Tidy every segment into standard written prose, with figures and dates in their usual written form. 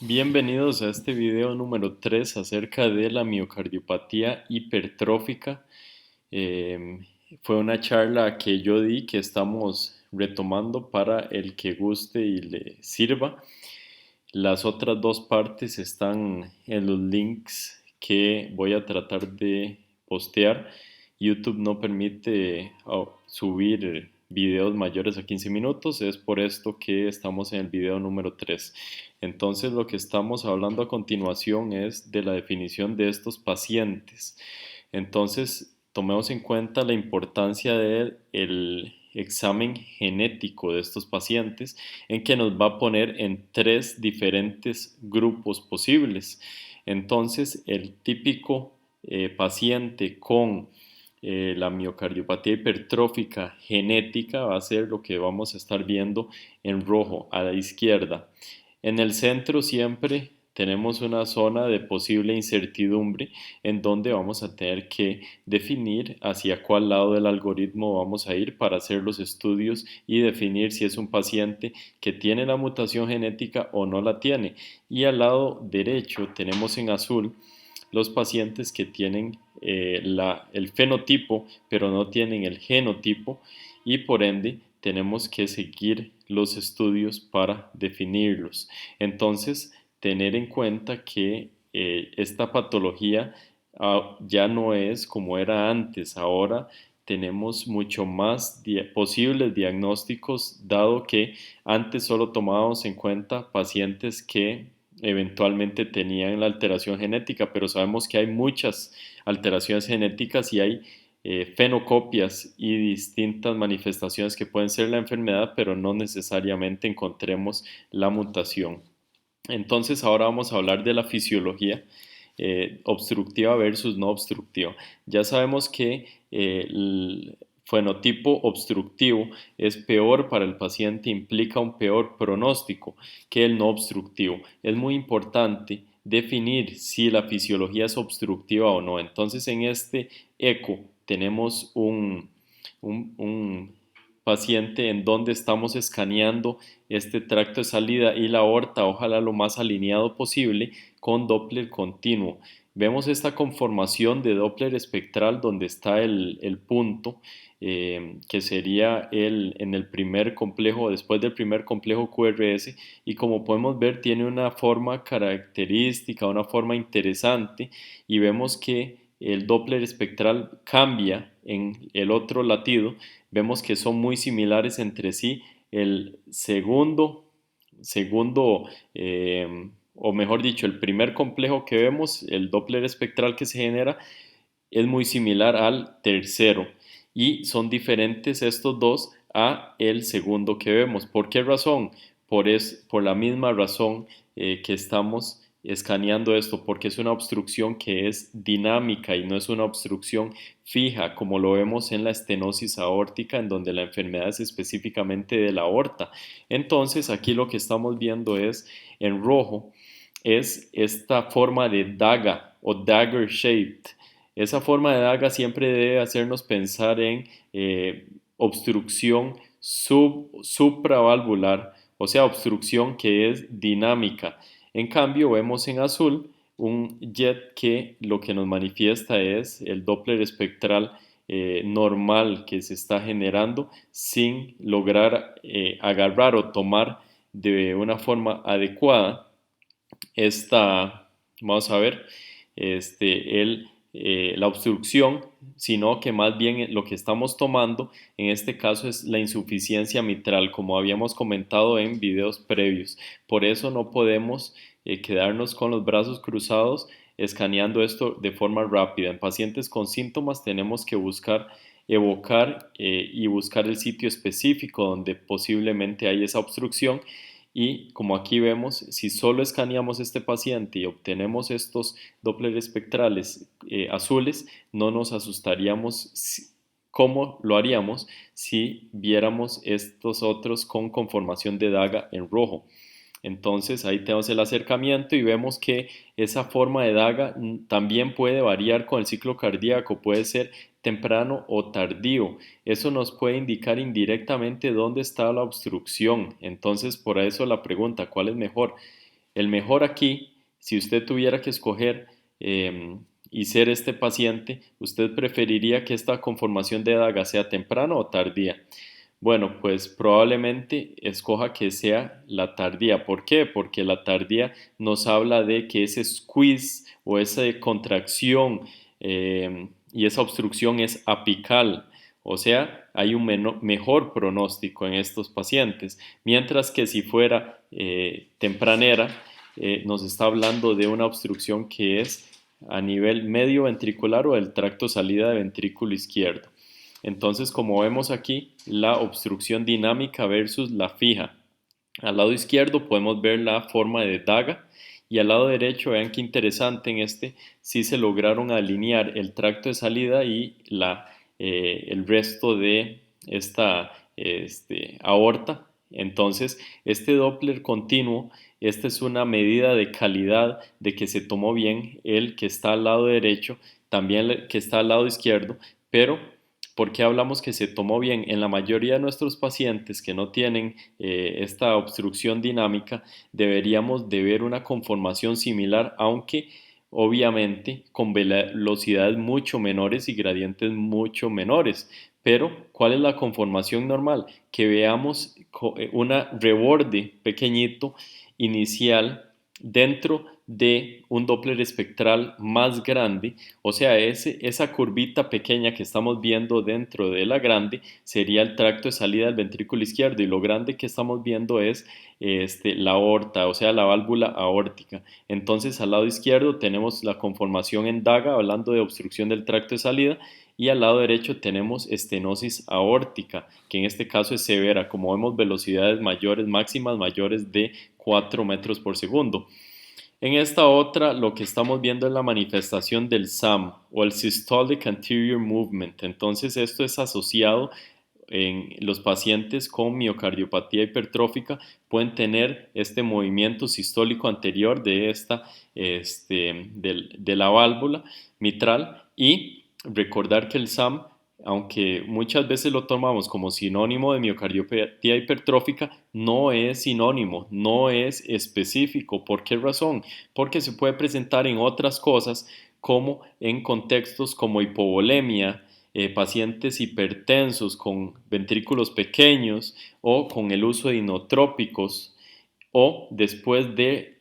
Bienvenidos a este video número 3 acerca de la miocardiopatía hipertrófica. Eh, Fue una charla que yo di que estamos retomando para el que guste y le sirva. Las otras dos partes están en los links que voy a tratar de postear. YouTube no permite subir videos mayores a 15 minutos, es por esto que estamos en el video número 3. Entonces lo que estamos hablando a continuación es de la definición de estos pacientes. Entonces tomemos en cuenta la importancia del examen genético de estos pacientes en que nos va a poner en tres diferentes grupos posibles. Entonces, el típico paciente con la miocardiopatía hipertrófica genética va a ser lo que vamos a estar viendo en rojo a la izquierda. En el centro siempre tenemos una zona de posible incertidumbre en donde vamos a tener que definir hacia cuál lado del algoritmo vamos a ir para hacer los estudios y definir si es un paciente que tiene la mutación genética o no la tiene. Y al lado derecho tenemos en azul los pacientes que tienen el fenotipo pero no tienen el genotipo y por ende tenemos que seguir los estudios para definirlos. Entonces, tener en cuenta que esta patología ya no es como era antes, ahora tenemos mucho más posibles diagnósticos, dado que antes solo tomábamos en cuenta pacientes que eventualmente tenían la alteración genética, pero sabemos que hay muchas alteraciones genéticas y hay fenocopias y distintas manifestaciones que pueden ser la enfermedad, pero no necesariamente encontremos la mutación. Entonces ahora vamos a hablar de la fisiología obstructiva versus no obstructiva. Ya sabemos que el fenotipo obstructivo es peor para el paciente, implica un peor pronóstico que el no obstructivo. Es muy importante definir si la fisiología es obstructiva o no. Entonces en este eco tenemos un paciente en donde estamos escaneando este tracto de salida y la aorta, ojalá lo más alineado posible con Doppler continuo. Vemos esta conformación de Doppler espectral donde está el punto que sería en el primer complejo, después del primer complejo QRS, y como podemos ver tiene una forma característica, una forma interesante, y vemos que el Doppler espectral cambia en el otro latido. Vemos que son muy similares entre sí. El segundo o mejor dicho, el primer complejo que vemos, el Doppler espectral que se genera, es muy similar al tercero y son diferentes estos dos a el segundo que vemos. ¿Por qué razón? Por la misma razón que estamos escaneando esto, porque es una obstrucción que es dinámica y no es una obstrucción fija, como lo vemos en la estenosis aórtica, en donde la enfermedad es específicamente de la aorta. Entonces, aquí lo que estamos viendo es en rojo, es esta forma de daga o dagger shaped. Esa forma de daga siempre debe hacernos pensar en obstrucción supravalvular, o sea, obstrucción que es dinámica. En cambio, vemos en azul un jet que lo que nos manifiesta es el Doppler espectral normal que se está generando sin lograr agarrar o tomar de una forma adecuada esta, vamos a ver, la obstrucción, sino que más bien lo que estamos tomando en este caso es la insuficiencia mitral, como habíamos comentado en videos previos. Por eso no podemos quedarnos con los brazos cruzados escaneando esto de forma rápida. En pacientes con síntomas tenemos que buscar evocar y buscar el sitio específico donde posiblemente hay esa obstrucción, y como aquí vemos, si solo escaneamos este paciente y obtenemos estos Doppler espectrales azules, no nos asustaríamos como lo haríamos si viéramos estos otros con conformación de daga en rojo. Entonces ahí tenemos el acercamiento y vemos que esa forma de daga también puede variar con el ciclo cardíaco, puede ser temprano o tardío. Eso nos puede indicar indirectamente dónde está la obstrucción. Entonces por eso la pregunta, ¿cuál es mejor? El mejor aquí, si usted tuviera que escoger y ser este paciente, ¿usted preferiría que esta conformación de daga sea temprana o tardía? Bueno, pues probablemente escoja que sea la tardía. ¿Por qué? Porque la tardía nos habla de que ese squeeze o esa contracción y esa obstrucción es apical. O sea, hay un mejor pronóstico en estos pacientes. Mientras que si fuera tempranera, nos está hablando de una obstrucción que es a nivel medio ventricular o del tracto salida de ventrículo izquierdo. Entonces, como vemos aquí, la obstrucción dinámica versus la fija. Al lado izquierdo podemos ver la forma de daga y al lado derecho, vean qué interesante en este, sí se lograron alinear el tracto de salida y el resto de esta aorta. Entonces, este Doppler continuo, esta es una medida de calidad de que se tomó bien el que está al lado derecho, también el que está al lado izquierdo, pero ¿por qué hablamos que se tomó bien? En la mayoría de nuestros pacientes que no tienen esta obstrucción dinámica, deberíamos de ver una conformación similar, aunque obviamente con velocidades mucho menores y gradientes mucho menores. Pero, ¿cuál es la conformación normal? Que veamos una reborde pequeñito inicial dentro de un Doppler espectral más grande, o sea, esa curvita pequeña que estamos viendo dentro de la grande sería el tracto de salida del ventrículo izquierdo y lo grande que estamos viendo es la aorta, o sea, la válvula aórtica. Entonces, al lado izquierdo tenemos la conformación en daga, hablando de obstrucción del tracto de salida, y al lado derecho tenemos estenosis aórtica, que en este caso es severa, como vemos velocidades mayores, máximas mayores de 4 metros por segundo. En esta otra lo que estamos viendo es la manifestación del SAM o el Systolic Anterior Movement. Entonces esto es asociado en los pacientes con miocardiopatía hipertrófica, pueden tener este movimiento sistólico anterior de la válvula mitral y recordar que el SAM, aunque muchas veces lo tomamos como sinónimo de miocardiopatía hipertrófica, no es sinónimo, no es específico. ¿Por qué razón? Porque se puede presentar en otras cosas como en contextos como hipovolemia, pacientes hipertensos con ventrículos pequeños o con el uso de inotrópicos o después de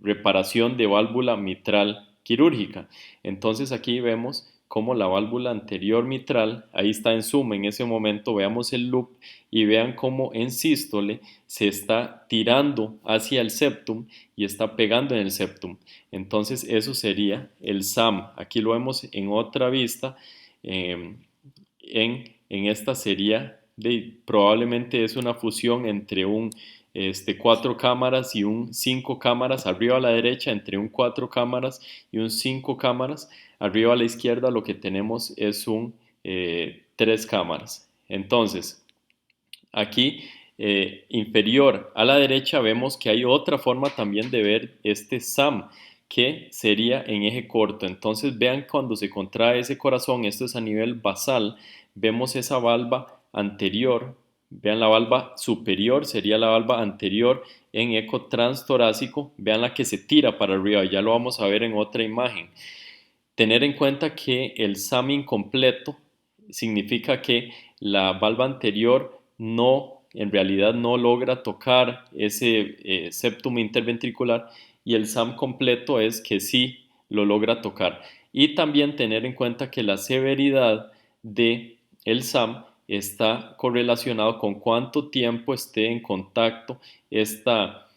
reparación de válvula mitral quirúrgica. Entonces aquí vemos como la válvula anterior mitral, ahí está en zoom en ese momento, veamos el loop y vean cómo en sístole se está tirando hacia el septum y está pegando en el septum. Entonces eso sería el SAM. Aquí lo vemos en otra vista. En esta sería probablemente es una fusión entre un 4 cámaras y un 5 cámaras, arriba a la derecha entre un 4 cámaras y un 5 cámaras, arriba a la izquierda lo que tenemos es un 3 cámaras. Entonces, aquí inferior a la derecha vemos que hay otra forma también de ver este SAM, que sería en eje corto. Entonces vean cuando se contrae ese corazón, esto es a nivel basal, vemos esa valva anterior, vean la valva superior, sería la valva anterior en eco transtorácico, vean la que se tira para arriba, ya lo vamos a ver en otra imagen. Tener en cuenta que el SAM incompleto significa que la valva anterior en realidad no logra tocar ese septum interventricular y el SAM completo es que sí lo logra tocar. Y también tener en cuenta que la severidad de el SAM está correlacionado con cuánto tiempo esté en contacto esta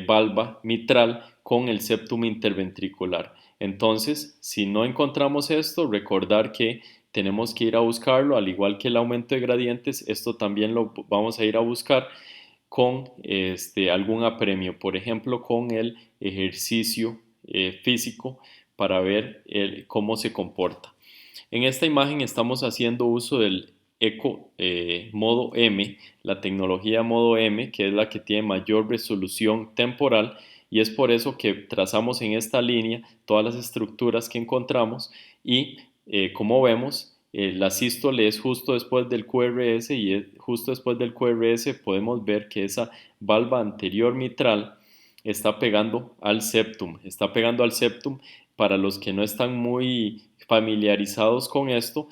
valva mitral con el septum interventricular. Entonces, si no encontramos esto, recordar que tenemos que ir a buscarlo, al igual que el aumento de gradientes, esto también lo vamos a ir a buscar con algún apremio, por ejemplo, con el ejercicio físico para ver cómo se comporta. En esta imagen estamos haciendo uso del Eco modo M, la tecnología modo M, que es la que tiene mayor resolución temporal, y es por eso que trazamos en esta línea todas las estructuras que encontramos y como vemos, la sístole es justo después del QRS y justo después del QRS podemos ver que esa valva anterior mitral está pegando al septum. Está pegando al septum. Para los que no están muy familiarizados con esto,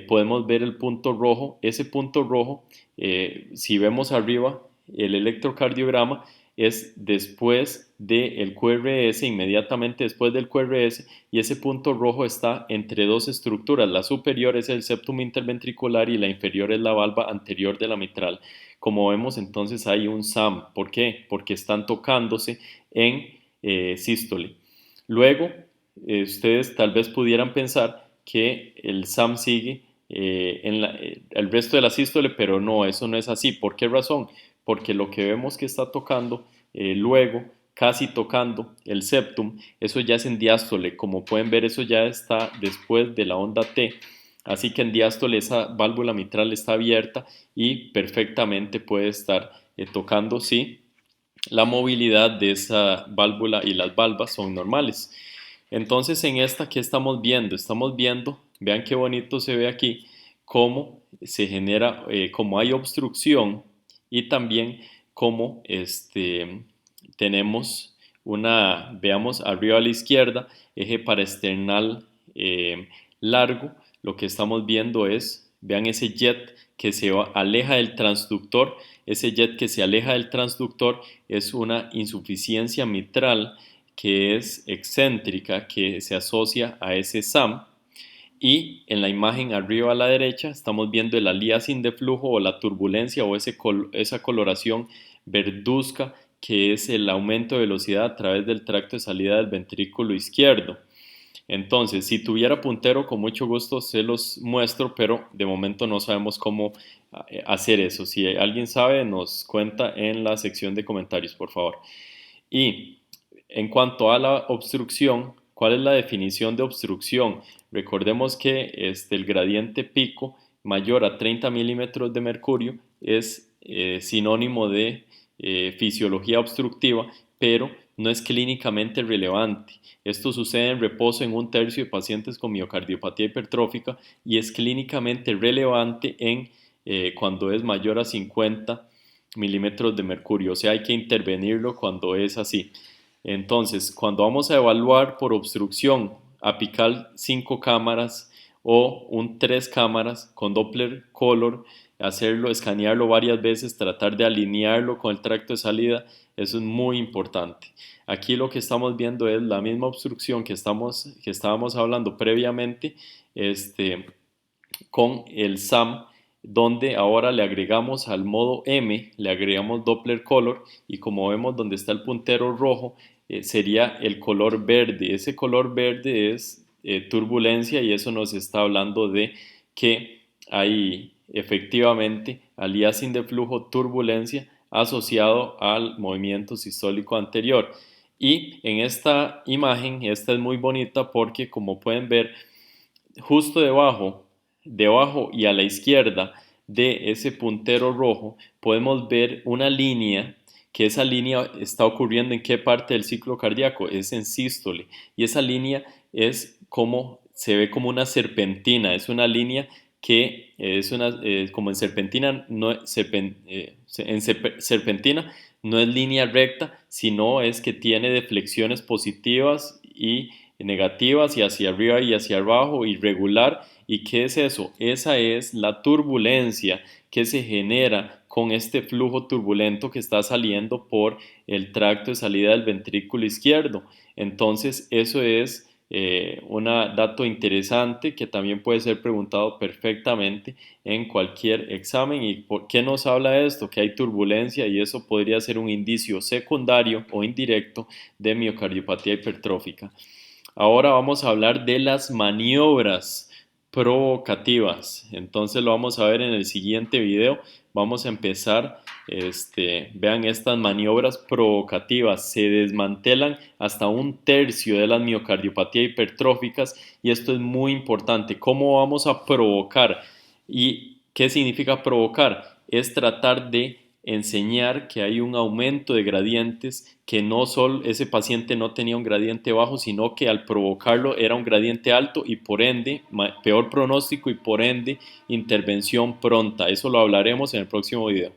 podemos ver el punto rojo. Ese punto rojo, si vemos arriba el electrocardiograma, es después del QRS, inmediatamente después del QRS, y ese punto rojo está entre dos estructuras. La superior es el septum interventricular y la inferior es la valva anterior de la mitral. Como vemos, entonces hay un SAM. ¿Por qué? Porque están tocándose en sístole. Luego, ustedes tal vez pudieran pensar que el SAM sigue el resto de la sístole, pero no, eso no es así. ¿Por qué razón? Porque lo que vemos que está tocando luego, casi tocando el septum, eso ya es en diástole. Como pueden ver, eso ya está después de la onda T. Así que en diástole esa válvula mitral está abierta y perfectamente puede estar tocando, sí, la movilidad de esa válvula y las valvas son normales. Entonces en esta, ¿qué estamos viendo? Estamos viendo, vean qué bonito se ve aquí, cómo se genera, cómo hay obstrucción y también cómo tenemos veamos arriba a la izquierda, eje paraesternal largo. Lo que estamos viendo es, vean ese jet que aleja del transductor. Ese jet que se aleja del transductor es una insuficiencia mitral que es excéntrica, que se asocia a ese SAM. Y en la imagen arriba a la derecha estamos viendo el aliasing de flujo o la turbulencia o esa coloración verduzca, que es el aumento de velocidad a través del tracto de salida del ventrículo izquierdo. Entonces, si tuviera puntero, con mucho gusto se los muestro, pero de momento no sabemos cómo hacer eso. Si alguien sabe, nos cuenta en la sección de comentarios, por favor. Y en cuanto a la obstrucción, ¿cuál es la definición de obstrucción? Recordemos que el gradiente pico mayor a 30 milímetros de mercurio es sinónimo de fisiología obstructiva, pero no es clínicamente relevante. Esto sucede en reposo en 1/3 de pacientes con miocardiopatía hipertrófica y es clínicamente relevante cuando es mayor a 50 milímetros de mercurio, o sea, hay que intervenirlo cuando es así. Entonces, cuando vamos a evaluar por obstrucción apical 5 cámaras o un 3 cámaras con Doppler color, hacerlo, escanearlo varias veces, tratar de alinearlo con el tracto de salida, eso es muy importante. Aquí lo que estamos viendo es la misma obstrucción que estábamos hablando previamente, con el SAM, donde ahora le agregamos al modo M, le agregamos Doppler Color, y como vemos donde está el puntero rojo, sería el color verde. Ese color verde es turbulencia, y eso nos está hablando de que hay efectivamente aliasing de flujo, turbulencia asociado al movimiento sistólico anterior. Y en esta imagen, esta es muy bonita porque, como pueden ver, justo debajo y a la izquierda de ese puntero rojo podemos ver una línea, que esa línea está ocurriendo en qué parte del ciclo cardíaco, es en sístole, y esa línea se ve como una serpentina, es una línea que como en serpentina, serpentina no es línea recta, sino es que tiene deflexiones positivas y negativas, y hacia arriba y hacia abajo, irregular. ¿Y qué es eso? Esa es la turbulencia que se genera con este flujo turbulento que está saliendo por el tracto de salida del ventrículo izquierdo. Entonces, eso es un dato interesante que también puede ser preguntado perfectamente en cualquier examen. ¿Y por qué nos habla esto? Que hay turbulencia, y eso podría ser un indicio secundario o indirecto de miocardiopatía hipertrófica. Ahora vamos a hablar de las maniobras provocativas. Entonces lo vamos a ver en el siguiente video. Vamos a empezar, vean estas maniobras provocativas. Se desmantelan hasta 1/3 de las miocardiopatía hipertróficas, y esto es muy importante. ¿Cómo vamos a provocar? ¿Y qué significa provocar? Es tratar de enseñar que hay un aumento de gradientes, que no solo ese paciente no tenía un gradiente bajo, sino que al provocarlo era un gradiente alto, y por ende peor pronóstico, y por ende intervención pronta. Eso lo hablaremos en el próximo video.